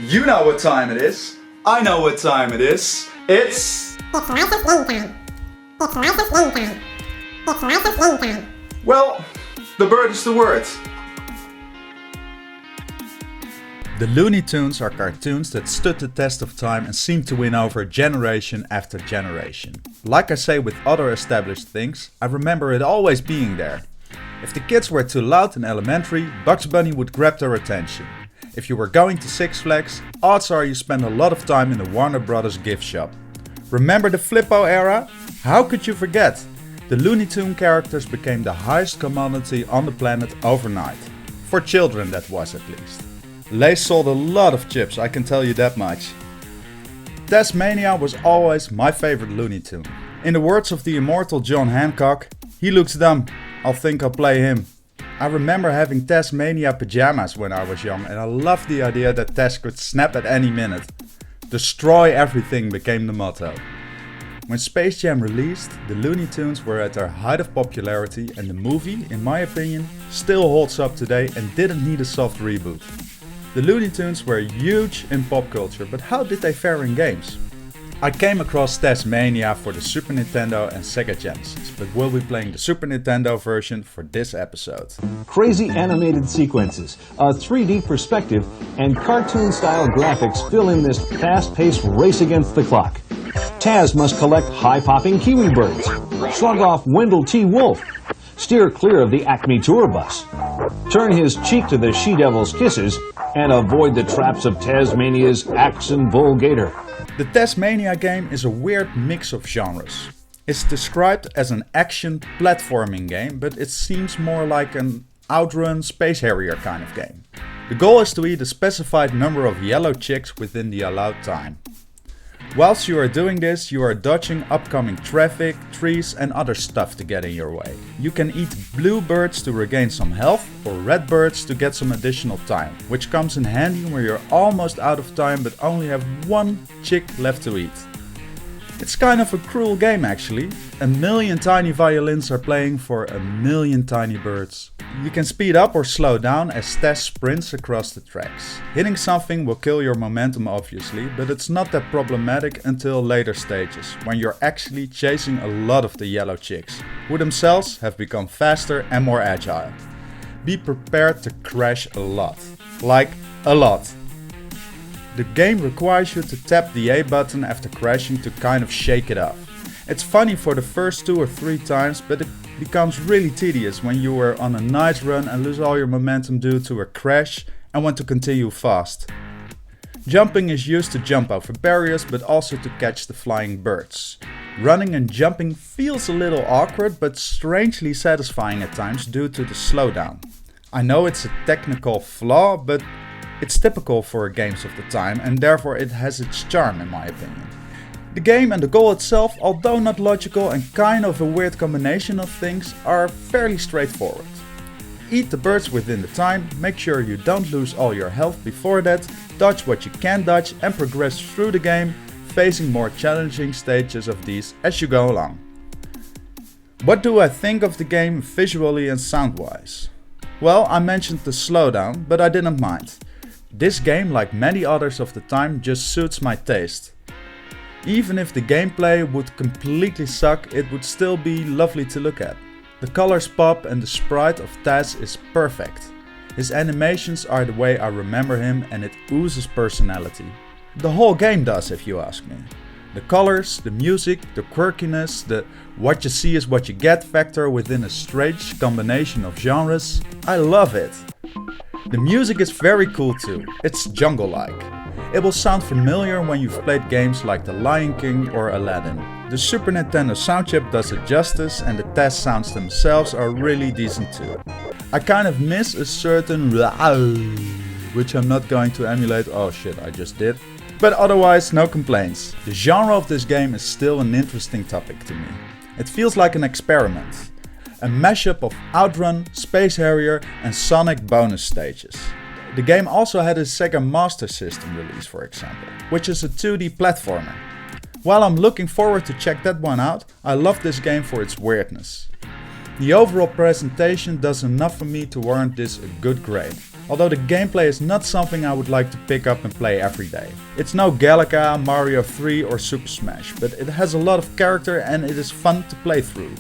You know what time it is. I know what time it is. It's Looney time. Looney time. Looney time. well, the bird is the word. The Looney Tunes are cartoons that stood the test of time and seem to win over generation after generation. Like I say with other established things, I remember it always being there. If the kids were too loud in elementary, Bugs Bunny would grab their attention. If you were going to Six Flags, odds are you spent a lot of time in the Warner Brothers gift shop. Remember the Flippo era? How could you forget? The Looney Tune characters became the highest commodity on the planet overnight. For children, that was at least. Lay's sold a lot of chips, I can tell you that much. TazMania was always my favorite Looney Tune. In the words of the immortal John Hancock, he looks dumb, I think I'll play him. I remember having TazMania pajamas when I was young and I loved the idea that Taz could snap at any minute. Destroy everything became the motto. When Space Jam released, the Looney Tunes were at their height of popularity and the movie, in my opinion, still holds up today and didn't need a soft reboot. The Looney Tunes were huge in pop culture, but how did they fare in games? I came across Taz-Mania for the Super Nintendo and Sega Genesis, but we'll be playing the Super Nintendo version for this episode. Crazy animated sequences, a 3D perspective, and cartoon-style graphics fill in this fast-paced race against the clock. Taz must collect high-popping kiwi birds, slug off Wendell T. Wolf, steer clear of the Acme tour bus, turn his cheek to the she-devil's kisses, and avoid the traps of TazMania's axe and bull gator. The TazMania game is a weird mix of genres. It's described as an action platforming game, but it seems more like an Outrun Space Harrier kind of game. The goal is to eat a specified number of yellow chicks within the allowed time. Whilst you are doing this, you are dodging upcoming traffic, trees and other stuff to get in your way. You can eat blue birds to regain some health or red birds to get some additional time, which comes in handy when you're almost out of time but only have one chick left to eat. It's kind of a cruel game actually. 1,000,000 tiny violins are playing for 1,000,000 tiny birds. You can speed up or slow down as Taz sprints across the tracks. Hitting something will kill your momentum obviously, but it's not that problematic until later stages, when you're actually chasing a lot of the yellow chicks, who themselves have become faster and more agile. Be prepared to crash a lot. Like a lot. The game requires you to tap the A button after crashing to kind of shake it up. It's funny for the first 2 or 3 times, but it becomes really tedious when you are on a nice run and lose all your momentum due to a crash and want to continue fast. Jumping is used to jump over barriers, but also to catch the flying birds. Running and jumping feels a little awkward, but strangely satisfying at times due to the slowdown. I know it's a technical flaw, but it's typical for games of the time and therefore it has its charm in my opinion. The game and the goal itself, although not logical and kind of a weird combination of things, are fairly straightforward. Eat the birds within the time, make sure you don't lose all your health before that, dodge what you can dodge and progress through the game, facing more challenging stages of these as you go along. What do I think of the game visually and sound-wise? Well, I mentioned the slowdown, but I didn't mind. This game, like many others of the time, just suits my taste. Even if the gameplay would completely suck, it would still be lovely to look at. The colors pop and the sprite of Taz is perfect. His animations are the way I remember him and it oozes personality. The whole game does, if you ask me. The colors, the music, the quirkiness, the what you see is what you get factor within a strange combination of genres. I love it. The music is very cool too. It's jungle-like. It will sound familiar when you've played games like The Lion King or Aladdin. The Super Nintendo sound chip does it justice and the Taz sounds themselves are really decent too. I kind of miss a certain which I'm not going to emulate. Oh shit, I just did. But otherwise, no complaints. The genre of this game is still an interesting topic to me. It feels like an experiment. A mashup of Outrun, Space Harrier and Sonic bonus stages. The game also had a Sega Master System release, for example, which is a 2D platformer. While I'm looking forward to check that one out, I love this game for its weirdness. The overall presentation does enough for me to warrant this a good grade. although the gameplay is not something I would like to pick up and play every day. It's no Galaga, Mario 3 or Super Smash, but it has a lot of character and it is fun to play through.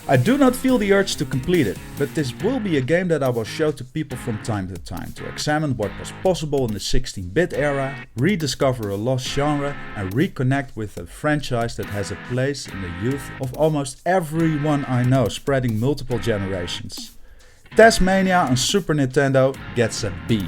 I do not feel the urge to complete it, but this will be a game that I will show to people from time to time to examine what was possible in the 16-bit era, rediscover a lost genre and reconnect with a franchise that has a place in the youth of almost everyone I know, spreading multiple generations. TazMania on Super Nintendo gets a B.